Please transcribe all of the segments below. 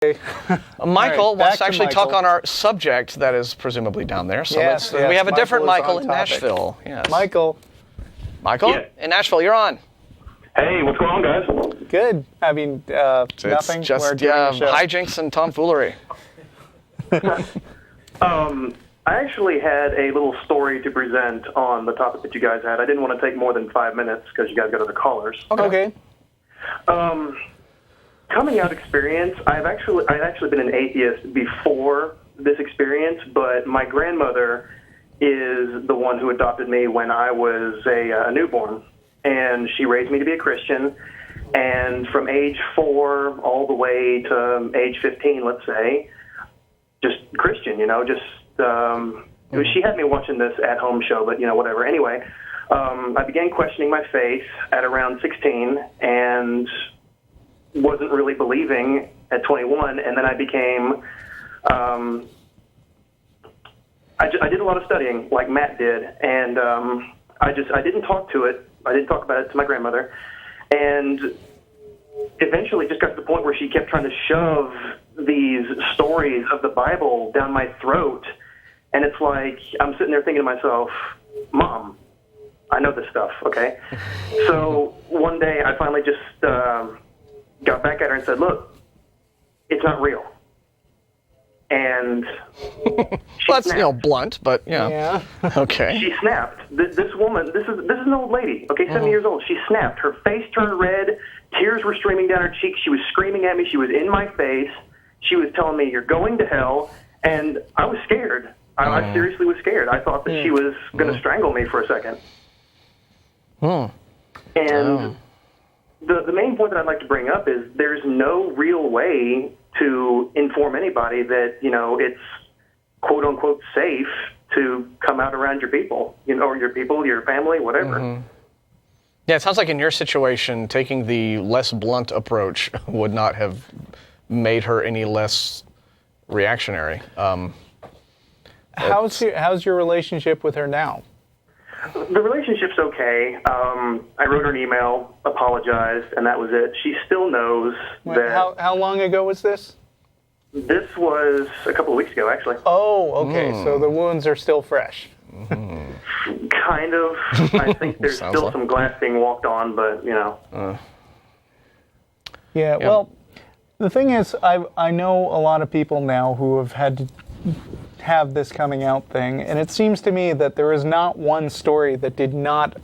Michael right, wants to actually Michael. talk on our subject that is presumably down there. So Yes, we have a different Michael Michael is in on topic. Nashville. Yes. Michael, Michael, in Nashville, you're on. Hey, what's going on, guys? good. I mean, nothing. It's just We're doing a show. hijinks and tomfoolery. I actually had a little story to present on the topic that you guys had. I didn't want to take more than 5 minutes because you guys got other callers. Okay. Coming out experience, I'd actually been an atheist before this experience, but my grandmother is the one who adopted me when I was a newborn, and she raised me to be a Christian. And from age 4 all the way to age 15, let's say, just Christian, she had me watching this at-home show, but, whatever. Anyway, I began questioning my faith at around 16 and wasn't really believing at 21, and then I became, I did a lot of studying like Matt did, and I didn't talk about it to my grandmother, and eventually just got to the point where she kept trying to shove these stories of the Bible down my throat, and it's like I'm sitting there thinking to myself, Mom, I know this stuff, okay? So one day I finally just got back at her and said, look, it's not real. And Well, that's, blunt, but, Yeah. Okay. she snapped. This woman, this is an old lady, okay, 70 years old. She snapped. Her face turned red. Tears were streaming down her cheeks. She was screaming at me. She was in my face. She was telling me, you're going to hell. And I was scared. I seriously was scared. I thought that she was going to strangle me for a second. And the main point that I'd like to bring up is there's no real way to inform anybody that, it's quote-unquote safe to come out around your people, or your people, your family, whatever. Yeah, it sounds like in your situation, taking the less blunt approach would not have made her any less reactionary. How's your relationship with her now? The relationship's okay. I wrote her an email, apologized, and that was it. She still knows that... How long ago was this? This was a couple of weeks ago, actually. Oh, okay. So the wounds are still fresh. Kind of. I think there's still some glass being walked on, but, Yeah, well, the thing is, I know a lot of people now who have had to have this coming out thing, and it seems to me that there is not one story that did not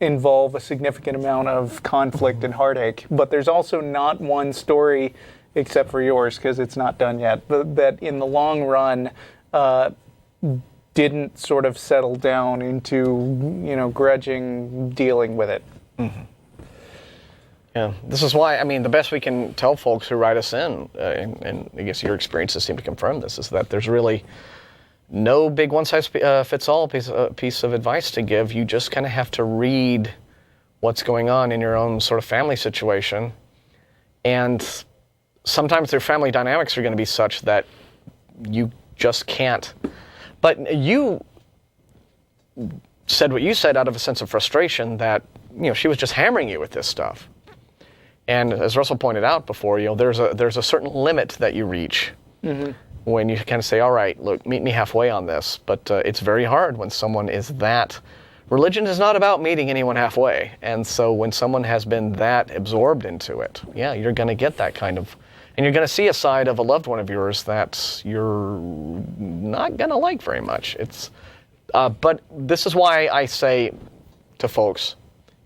involve a significant amount of conflict and heartache, but there's also not one story, except for yours, because it's not done yet, that in the long run didn't sort of settle down into, grudging dealing with it. Yeah, this is why, the best we can tell folks who write us in, and I guess your experiences seem to confirm this, is that there's really no big one-size-fits-all piece of advice to give. You just kind of have to read what's going on in your own sort of family situation. And sometimes their family dynamics are going to be such that you just can't. But you said what you said out of a sense of frustration that, she was just hammering you with this stuff. And as Russell pointed out before, there's a certain limit that you reach when you kind of say, all right, look, meet me halfway on this. But it's very hard when someone is that. Religion is not about meeting anyone halfway. And so when someone has been that absorbed into it, you're going to get that kind of, and you're going to see a side of a loved one of yours that you're not going to like very much. But this is why I say to folks,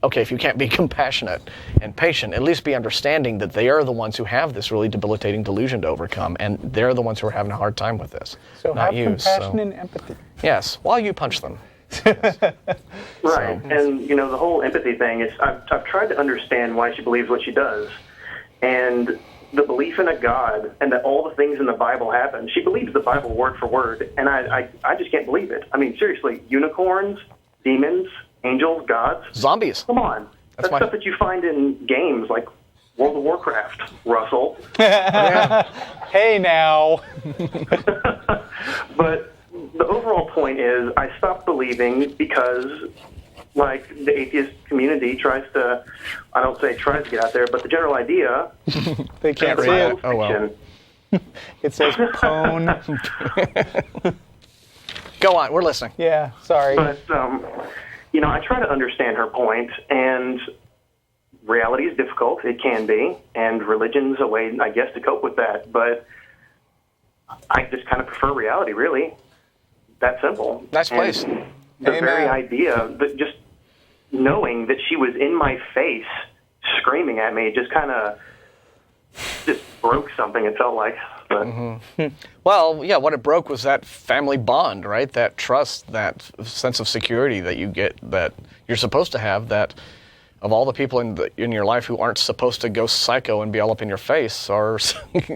okay, if you can't be compassionate and patient, at least be understanding that they are the ones who have this really debilitating delusion to overcome, and they're the ones who are having a hard time with this. So not have you. compassion and empathy. Yes, while you punch them. Right, and the whole empathy thing is, I've tried to understand why she believes what she does, and the belief in a God and that all the things in the Bible happen. She believes the Bible word for word, and I just can't believe it. Seriously, unicorns, demons, angels, gods. Zombies. Come on. That's stuff that you find in games like World of Warcraft, Russell. Hey, now. But the overall point is I stopped believing because, like, the atheist community tries to, I don't say tries to get out there, but the general idea... They can't see it. Oh, well. It says pone. Go on, we're listening. Yeah, sorry. But, I try to understand her point, and reality is difficult. It can be, and religion's a way, I guess, to cope with that. But I just kind of prefer reality, really. That simple. Nice place. And the very idea, that just knowing that she was in my face screaming at me just kind of just broke something, it felt like. But, Well, yeah, what it broke was that family bond, right? That trust, that sense of security that you get, that you're supposed to have, that of all the people in your life who aren't supposed to go psycho and be all up in your face are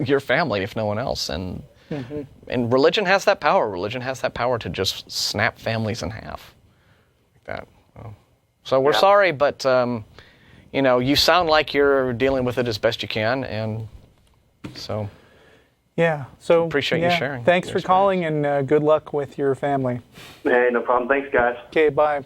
your family, if no one else. And religion has that power. Religion has that power to just snap families in half like that. So we're sorry, but you sound like you're dealing with it as best you can, and so. Yeah. So appreciate you sharing. Thanks for calling, and good luck with your family. hey, no problem. Thanks, guys. Okay, bye.